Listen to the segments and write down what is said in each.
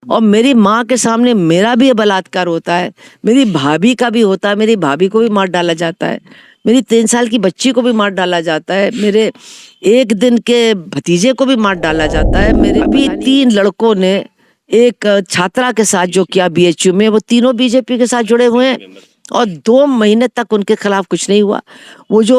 और मेरी माँ के सामने मेरा भी बलात्कार होता है, मेरी भाभी का भी होता है, मेरी भाभी को भी मार डाला जाता है, मेरी 3 साल की बच्ची को भी मार डाला जाता है, मेरे 1 दिन के भतीजे को भी मार डाला जाता है। मेरे अभी 3 लड़कों ने एक छात्रा के साथ जो किया बीएचयू में, वो तीनों बीजेपी के साथ जुड़े हुए हैं और 2 महीने तक उनके खिलाफ कुछ नहीं हुआ। वो जो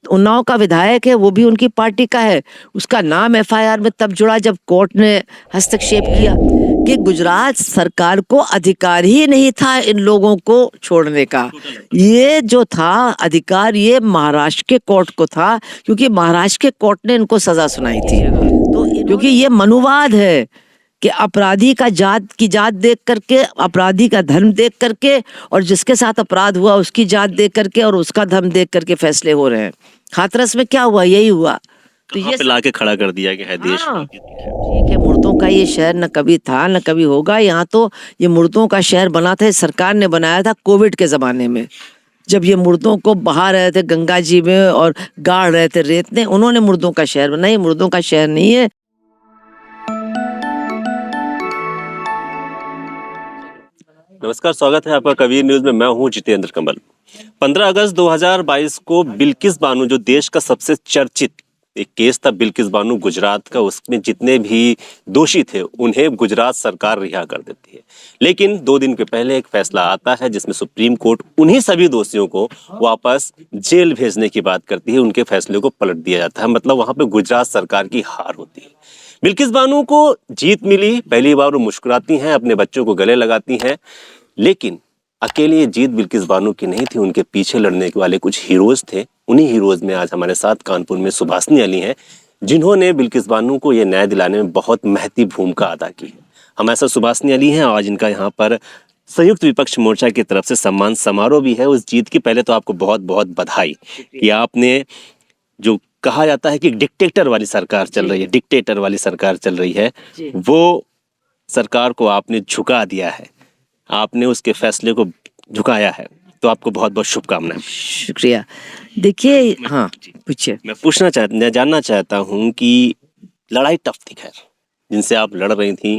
उन्नाव का विधायक है वो भी उनकी पार्टी का है, उसका नाम एफआईआर में तब जुड़ा जब कोर्ट ने हस्तक्षेप किया कि गुजरात सरकार को अधिकार ही नहीं था इन लोगों को छोड़ने का। ये जो था अधिकार ये महाराष्ट्र के कोर्ट को था, क्योंकि महाराष्ट्र के कोर्ट ने इनको सजा सुनाई थी। तो क्योंकि ये मनुवाद है कि अपराधी का जात देख करके, अपराधी का धर्म देख करके और जिसके साथ अपराध हुआ उसकी जात देख करके और उसका धर्म देख करके फैसले हो रहे हैं। हाथरस में क्या हुआ, यही हुआ। तो ये लाके खड़ा कर दिया कि है देश। ठीक है, मुर्दों का ये शहर न कभी था न कभी होगा। यहाँ तो ये मुर्दों का शहर बना था, सरकार ने बनाया था कोविड के जमाने में, जब ये मुर्दों को बहा रहे थे गंगा जी में और गाड़ रहे थे रेत में, उन्होंने मुर्दों का शहर बनाया। ये मुर्दों का शहर नहीं है। नमस्कार, स्वागत है आपका कबीर न्यूज में। मैं हूं जितेंद्र कमल। 15 अगस्त 2022 को बिल्किस बानो, जो देश का सबसे चर्चित एक केस था बिल्किस बानो गुजरात का, उसमें जितने भी दोषी थे उन्हें गुजरात सरकार रिहा कर देती है। लेकिन 2 दिन के पहले एक फैसला आता है जिसमें सुप्रीम कोर्ट उन्हीं सभी दोषियों को वापस जेल भेजने की बात करती है। उनके फैसले को पलट दिया जाता है, मतलब वहां पे गुजरात सरकार की हार होती है। बिल्किस बानो को जीत मिली, पहली बार वो मुस्कुराती हैं, अपने बच्चों को गले लगाती हैं। लेकिन अकेली ये जीत बिल्किस बानो की नहीं थी, उनके पीछे लड़ने वाले कुछ हीरोज थे। उन्हीं हीरोज में आज हमारे साथ कानपुर में सुभाषनी अली हैं, जिन्होंने बिल्किस बानो को ये न्याय दिलाने में बहुत महती भूमिका अदा की है। हमारे साथ सुभाषनी अली हैं। आज इनका यहाँ पर संयुक्त विपक्ष मोर्चा की तरफ से सम्मान समारोह भी है उस जीत की। पहले तो आपको बहुत बहुत बधाई कि आपने, जो कहा जाता है कि डिक्टेटर वाली सरकार चल रही है, डिक्टेटर वाली सरकार चल रही है, वो सरकार को आपने झुका दिया है, आपने उसके फैसले को झुकाया है। तो आपको बहुत बहुत शुभकामनाएं। शुक्रिया। देखिए, हाँ पूछिए। मैं जानना चाहता हूं कि लड़ाई टफ थी, खैर जिनसे आप लड़ रही थी,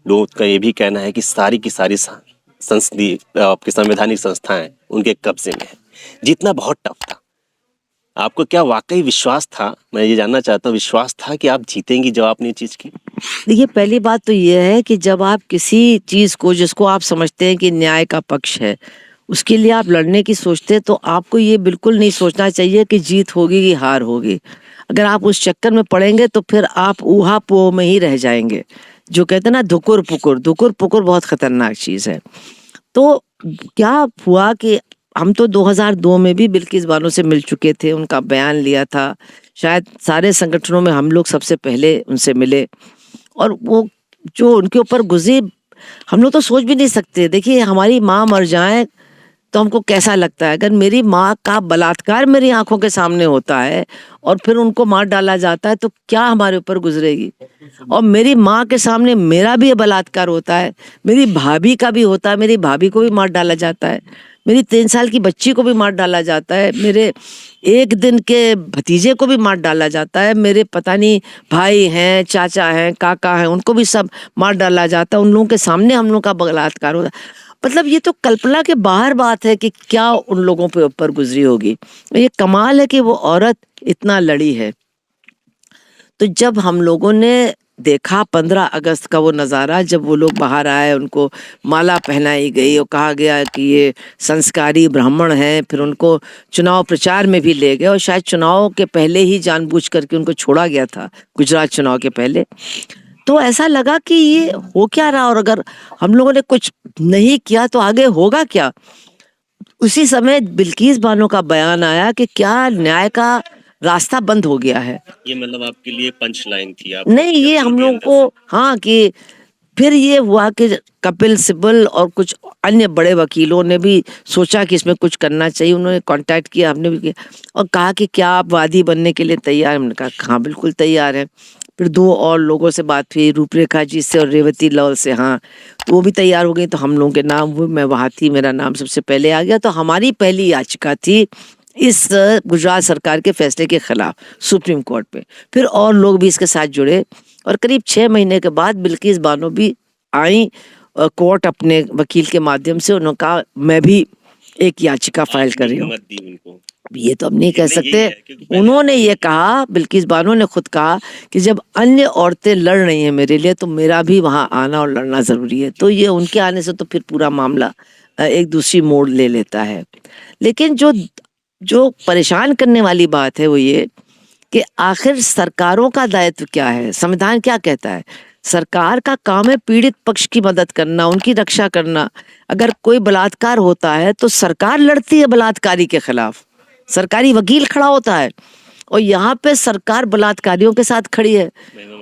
लोगों का ये भी कहना है कि सारी की सारी संसदीय आपकी संवैधानिक संस्थाएं उनके कब्जे में है, जीतना बहुत टफ था। आपको क्या वाकई विश्वास था, मैं ये जानना चाहता हूँ, विश्वास था कि आप जीतेंगी जब आपने ये चीज की? देखिए, पहली बात तो ये है कि जब आप किसी चीज को, जिसको आप समझते हैं कि न्याय का पक्ष है, उसके लिए आप लड़ने की सोचते हैं, तो आपको ये बिल्कुल नहीं सोचना चाहिए कि जीत होगी कि हार होगी। अगर आप उस चक्कर में पड़ेंगे तो फिर आप ऊहा पोह में ही रह जाएंगे। जो कहते हैं ना, धुकुर पुकुर बहुत खतरनाक चीज है। तो क्या हुआ कि हम तो 2002 में भी बिल्किस बानो से मिल चुके थे, उनका बयान लिया था। शायद सारे संगठनों में हम लोग सबसे पहले उनसे मिले, और वो जो उनके ऊपर गुजरी, हम लोग तो सोच भी नहीं सकते। देखिए, हमारी माँ मर जाए तो हमको कैसा लगता है। अगर मेरी माँ का बलात्कार मेरी आंखों के सामने होता है और फिर उनको मार डाला जाता है, तो क्या हमारे ऊपर गुजरेगी। और मेरी माँ के सामने मेरा भी बलात्कार होता है, मेरी भाभी का भी होता है, मेरी भाभी को भी मार डाला जाता है, मेरी 3 साल की बच्ची को भी मार डाला जाता है, मेरे 1 दिन के भतीजे को भी मार डाला जाता है, मेरे पता नहीं भाई हैं, चाचा हैं, काका हैं, उनको भी सब मार डाला जाता है। उन लोगों के सामने हम लोग का बलात्कार होता है। मतलब ये तो कल्पना के बाहर बात है कि क्या उन लोगों पे ऊपर गुजरी होगी। ये कमाल है कि वो औरत इतना लड़ी है। तो जब हम लोगों ने देखा 15 अगस्त का वो नज़ारा, जब वो लोग बाहर आए, उनको माला पहनाई गई और कहा गया कि ये संस्कारी ब्राह्मण हैं, फिर उनको चुनाव प्रचार में भी ले गए, और शायद चुनाव के पहले ही जानबूझ करके उनको छोड़ा गया था, गुजरात चुनाव के पहले। तो ऐसा लगा कि ये हो क्या रहा, और अगर हम लोगों ने कुछ नहीं किया तो आगे होगा क्या। उसी समय बिल्किस बानो का बयान आया कि क्या न्याय का रास्ता बंद हो गया है। ये मतलब आपके लिए पंच लाइन थी? आप नहीं, ये हम लोग को, हाँ, कि फिर ये हुआ कि कपिल सिब्बल और कुछ अन्य बड़े वकीलों ने भी सोचा कि इसमें कुछ करना चाहिए। उन्होंने कांटेक्ट किया, हमने भी किया, और कहा कि क्या आप वादी बनने के लिए तैयार? हमने कहा हाँ बिल्कुल तैयार है। फिर 2 और लोगों से बात हुई, रूपरेखा जी से और रेवती लॉल से, हाँ तो वो भी तैयार हो गई। तो हम लोगों के नाम हुए, मैं वहाँ थी, मेरा नाम सबसे पहले आ गया। तो हमारी पहली याचिका थी इस गुजरात सरकार के फैसले के खिलाफ सुप्रीम कोर्ट पे। फिर और लोग भी इसके साथ जुड़े, और करीब 6 महीने के बाद बिल्किस बानो भी आई कोर्ट अपने वकील के माध्यम से, उन्होंने कहा मैं भी एक याचिका फाइल कर रही हूँ। मत दी उनको। ये तो अब नहीं कह इसमें यही सकते। है, क्योंकि पहले उन्होंने ये कहा, बिल्किस बानो ने खुद कहा कि जब अन्य औरतें लड़ रही हैं मेरे लिए, तो मेरा भी वहां आना और लड़ना जरूरी है। तो ये उनके आने से तो फिर पूरा मामला एक दूसरी मोड़ ले लेता है। लेकिन जो जो परेशान करने वाली बात है वो ये कि आखिर सरकारों का दायित्व क्या है। संविधान क्या कहता है? सरकार का काम है पीड़ित पक्ष की मदद करना, उनकी रक्षा करना। अगर कोई बलात्कार होता है तो सरकार लड़ती है बलात्कारी के खिलाफ, सरकारी वकील खड़ा होता है, और यहाँ पे सरकार बलात्कारियों के साथ खड़ी है,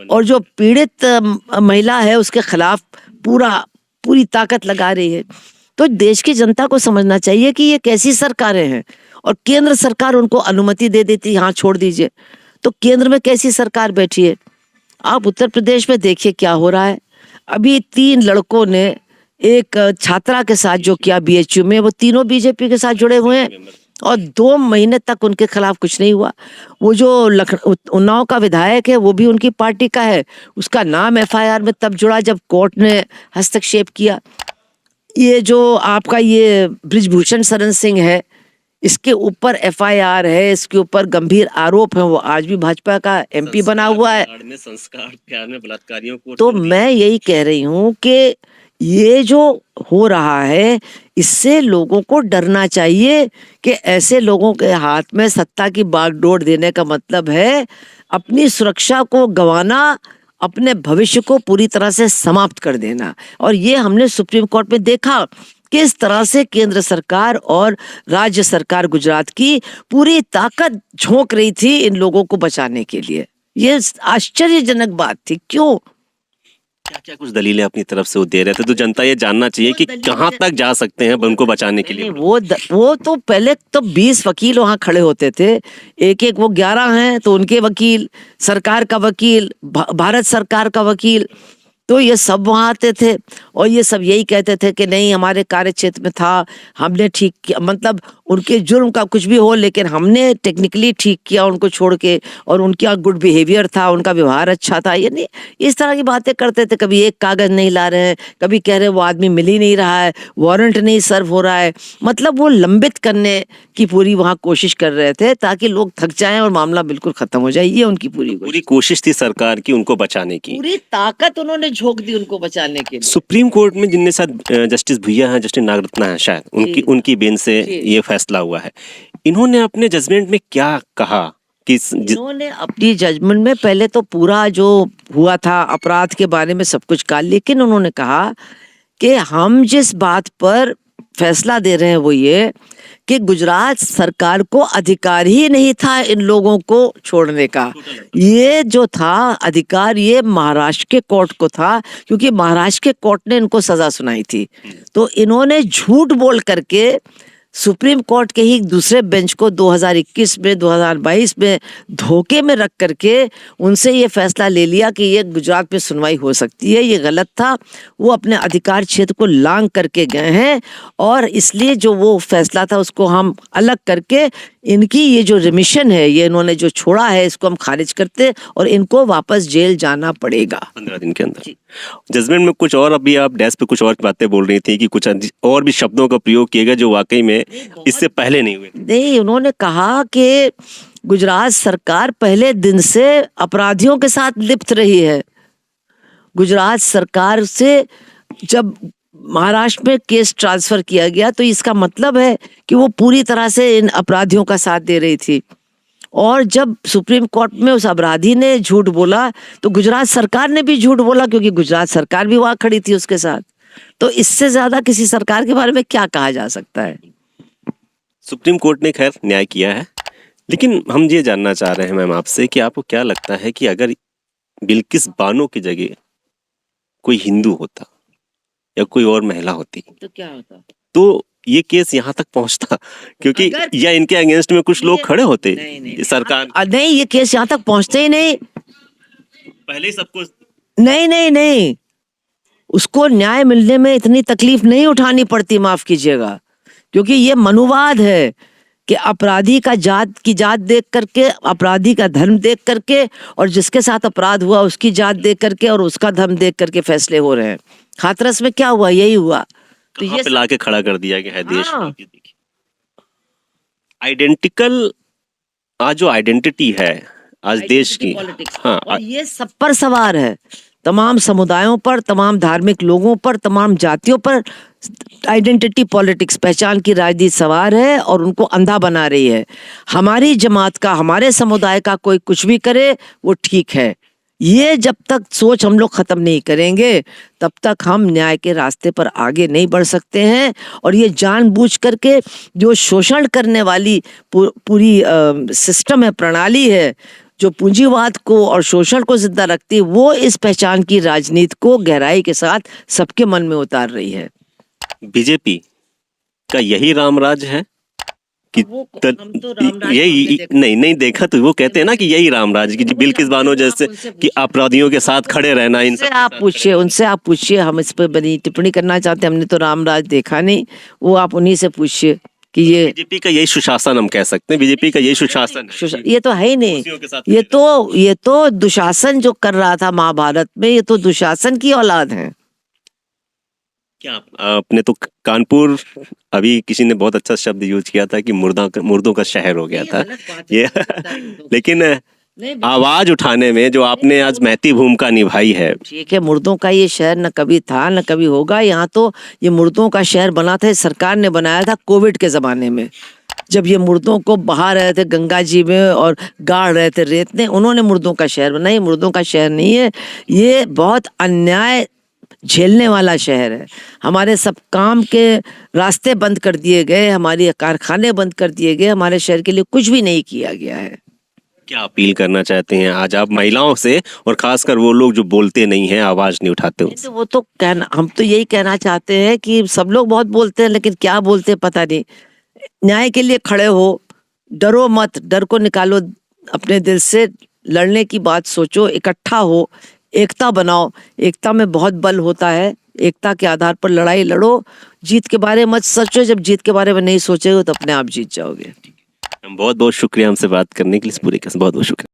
और जो पीड़ित महिला है उसके खिलाफ पूरी ताकत लगा रही है। तो देश की जनता को समझना चाहिए कि ये कैसी सरकारें हैं, और केंद्र सरकार उनको अनुमति दे देती, हाँ छोड़ दीजिए। तो केंद्र में कैसी सरकार बैठी है? आप उत्तर प्रदेश में देखिए क्या हो रहा है। अभी 3 लड़कों ने एक छात्रा के साथ जो किया बीएचयू में, वो तीनों बीजेपी के साथ जुड़े हुए हैं, और 2 महीने तक उनके खिलाफ कुछ नहीं हुआ। वो जो उन्नाव का विधायक है वो भी उनकी पार्टी का है, उसका नाम एफआईआर में तब जुड़ा जब कोर्ट ने हस्तक्षेप किया। ये जो आपका ये बृजभूषण शरण सिंह है, इसके ऊपर एफआईआर है, इसके ऊपर गंभीर आरोप है, वो आज भी भाजपा का एमपी बना हुआ है। संस्कार में बलात्कारियों को तो मैं यही कह रही हूँ कि ये जो हो रहा है इससे लोगों को डरना चाहिए कि ऐसे लोगों के हाथ में सत्ता की बागडोर देने का मतलब है अपनी सुरक्षा को गंवाना, अपने भविष्य को पूरी तरह से समाप्त कर देना। और ये हमने सुप्रीम कोर्ट में देखा किस तरह से केंद्र सरकार और राज्य सरकार गुजरात की पूरी ताकत झोंक रही थी इन लोगों को बचाने के लिए। ये आश्चर्यजनक बात थी। क्यों? क्या क्या कुछ दलीलें अपनी तरफ से वो दे रहे थे, तो जनता ये जानना चाहिए कि कहाँ तक जा सकते हैं उनको बचाने के लिए। वो तो पहले तो 20 वकील वहां खड़े होते थे, एक एक वो 11 हैं तो उनके वकील, सरकार का वकील, भारत सरकार का वकील, तो ये सब वहां आते थे और ये सब यही कहते थे कि नहीं हमारे कार्य क्षेत्र में था, हमने ठीक किया, मतलब उनके जुर्म का कुछ भी हो लेकिन हमने टेक्निकली ठीक किया उनको छोड़ के, और उनका गुड बिहेवियर था, उनका व्यवहार अच्छा था। ये नहीं, इस तरह की बातें करते थे। कभी एक कागज नहीं ला रहे हैं, कभी कह रहे वो आदमी मिल ही नहीं रहा है, वारंट नहीं सर्व हो रहा है, मतलब वो लंबित करने की पूरी वहां कोशिश कर रहे थे ताकि लोग थक जाएं और मामला बिल्कुल खत्म हो जाए। ये उनकी पूरी कोशिश थी सरकार की उनको बचाने की, पूरी ताकत उन्होंने झोंक दी उनको बचाने के लिए। सुप्रीम कोर्ट में जिनके साथ जस्टिस भुइया हैं, जस्टिस नागरत्ना है, शायद उनकी बेंच से ये फैसला हुआ है। इन्होंने अपने जजमेंट में क्या कहा कि इन्होंने अपनी जजमेंट में पहले तो पूरा जो हुआ था अपराध के बारे में सब कुछ कहा, लेकिन उन्होंने कहा कि हम जिस बात पर फैसला दे रहे हैं वो ये कि गुजरात सरकार को अधिकार ही नहीं था इन लोगों को छोड़ने का। ये जो था अधिकार ये महाराष्ट्र के कोर्ट को था, क्योंकि महाराष्ट्र के कोर्ट ने इनको सजा सुनाई थी। तो इन्होंने झूठ बोल करके सुप्रीम कोर्ट के ही दूसरे बेंच को 2021 में 2022 में धोखे में रख करके उनसे ये फैसला ले लिया कि ये गुजरात में सुनवाई हो सकती है। ये गलत था, वो अपने अधिकार क्षेत्र को लांघ करके गए हैं, और इसलिए जो वो फैसला था उसको हम अलग करके इनकी ये जो रिमिशन है, ये इन्होंने जो छोड़ा है, इसको हम खारिज करते और इनको वापस जेल जाना पड़ेगा 15 दिन के अंदर। जजमेंट में कुछ और, अभी आप डेस्क पे कुछ और बातें बोल रही थी कि कुछ और भी शब्दों का प्रयोग किया गया जो वाकई में इससे पहले नहीं हुए। नहीं, उन्होंने कहा कि गुजरात सरकार पहले दिन से अपराधियों के साथ लिप्त रही है। गुजरात सरकार से जब महाराष्ट्र में केस ट्रांसफर किया गया तो इसका मतलब है कि वो पूरी तरह से इन अपराधियों का साथ दे रही थी, और जब सुप्रीम कोर्ट में उस अपराधी ने झूठ बोला तो गुजरात सरकार ने भी झूठ बोला, क्योंकि गुजरात सरकार भी वहां खड़ी थी उसके साथ। तो इससे ज्यादा किसी सरकार के बारे में क्या कहा जा सकता है। सुप्रीम कोर्ट ने खैर न्याय किया है, लेकिन हम ये जानना चाह रहे हैं मैम आपसे कि आपको क्या लगता है कि अगर बिल्किस बानो की जगह कोई हिंदू होता या कोई और महिला होती तो क्या होता? तो ये केस यहाँ तक पहुंचता, क्योंकि या इनके अगेंस्ट में कुछ लोग खड़े होते? नहीं, सरकार नहीं, ये केस यहाँ तक पहुंचते ही नहीं। पहले ही सबको नहीं, उसको न्याय मिलने में इतनी तकलीफ नहीं उठानी पड़ती, माफ कीजिएगा, क्योंकि ये मनुवाद है कि अपराधी का जात की जात देख करके, अपराधी का धर्म देख करके, और जिसके साथ अपराध हुआ उसकी जात देख करके और उसका धर्म देख करके फैसले हो रहे हैं। हाथरस में क्या हुआ, यही हुआ। तो कहाँ ये पे लाके खड़ा कर दिया गया है देश को। हाँ। ये देखिए, आइडेंटिकल आज जो आइडेंटिटी है आज देश की, पॉलिटिक्स, हाँ और ये सब पर सवार है, तमाम समुदायों पर, तमाम धार्मिक लोगों पर, तमाम जातियों पर आइडेंटिटी पॉलिटिक्स, पहचान की राजनीति सवार है और उनको अंधा बना रही है। हमारी जमात का, हमारे समुदाय का कोई कुछ भी करे वो ठीक है, ये जब तक सोच हम लोग खत्म नहीं करेंगे तब तक हम न्याय के रास्ते पर आगे नहीं बढ़ सकते हैं। और ये जानबूझ करके जो शोषण करने वाली पूरी सिस्टम है, प्रणाली है, जो पूंजीवाद को और शोषण को जिंदा रखती है, वो इस पहचान की राजनीति को गहराई के साथ सबके मन में उतार रही है। बीजेपी का यही रामराज है कि हम तो रामराज यही नहीं देखा, तो वो कहते हैं ना कि यही रामराज की बिल्किस बानो जैसे कि अपराधियों के साथ खड़े रहना। इनसे आप पूछिए, उनसे आप पूछिए, हम इस पर बनी टिप्पणी करना चाहते हैं, हमने तो रामराज देखा नहीं, वो आप उन्हीं से पूछिए कि ये बीजेपी का यही सुशासन हम कह सकते हैं, बीजेपी का यही सुशासन है। ये तो है ही नहीं, ये तो दुशासन जो कर रहा था महाभारत में, ये तो दुशासन की औलाद है। क्या आपने तो कानपुर, अभी किसी ने बहुत अच्छा शब्द यूज किया था कि मुर्दों का शहर हो गया था ये लेकिन आवाज उठाने में जो आपने आज महती भूमिका निभाई है। ठीक है, मुर्दों का ये शहर न कभी था न कभी होगा। यहाँ तो ये मुर्दों का शहर बना था, सरकार ने बनाया था कोविड के जमाने में, जब ये मुर्दों को बहा रहे थे गंगा जी में और गाड़ रहे थे रेत में, उन्होंने मुर्दों का शहर बनाया। ये मुर्दों का शहर नहीं है, ये बहुत अन्याय झेलने वाला शहर है। हमारे सब काम के रास्ते बंद कर दिए गए, हमारे कारखाने बंद कर दिए गए, हमारे शहर के लिए कुछ भी नहीं किया गया है। क्या अपील करना चाहते हैं आज आप महिलाओं से, और खासकर वो लोग जो बोलते नहीं हैं, आवाज नहीं उठाते? तो वो तो कहना, हम तो यही कहना चाहते हैं कि सब लोग बहुत बोलते हैं, लेकिन क्या बोलते हैं पता नहीं। न्याय के लिए खड़े हो, डरो मत, डर को निकालो अपने दिल से, लड़ने की बात सोचो, इकट्ठा हो, एकता बनाओ। एकता में बहुत बल होता है, एकता के आधार पर लड़ाई लड़ो। जीत के बारे में मत सोचो, जब जीत के बारे में नहीं सोचोगे तो अपने आप जीत जाओगे। बहुत बहुत शुक्रिया हमसे बात करने के लिए, इस पूरे बहुत बहुत शुक्रिया।